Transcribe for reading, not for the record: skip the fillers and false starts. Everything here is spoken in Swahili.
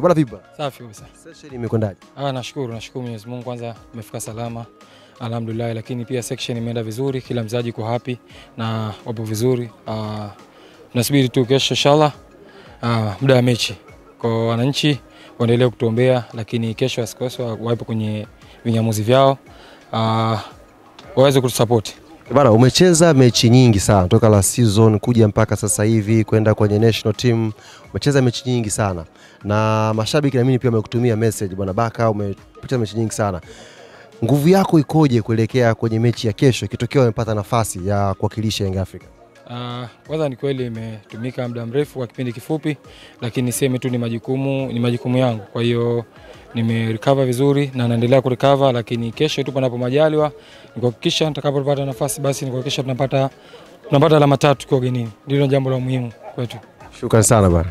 Bwana vipi? Safi kabisa. Session imekwendaje? Nashukuru Mwenyezi Mungu, kwanza tumefika salama. Alhamdulillah, lakini pia section imeenda vizuri, kila mzaji yuko happy na wapo vizuri. Nasubiri tu kesho inshallah muda wa mechi. Kwa wananchi waendelee kutuombea, lakini kesho asikose wapo kwenye vinyamuzi vyao waweze kutusupport. Bwana, umecheza mechi nyingi sana toka la season kuja mpaka sasa hivi kwenda kwenye national team. Umecheza mechi nyingi sana na mashabiki na mimi pia wamekutumia message, bwana Baka umepita mechi nyingi sana. Nguvu yako ikoje kuelekea kwenye mechi ya kesho ikitokea umepata nafasi ya kuwakilisha Young Africa? Kwanza ni kweli imetumika muda mrefu kwa kipindi kifupi, lakini niseme tu ni majukumu yangu. Kwa hiyo nimerecover vizuri na naendelea kurecover, lakini kesho tu panapo majaliwa nikuhakikisha nitakapopata nafasi basi nikuhakikisha tunapata alama 3 kwa ugenini. Ndilo jambo la muhimu kwetu. Shukrani sana bwana.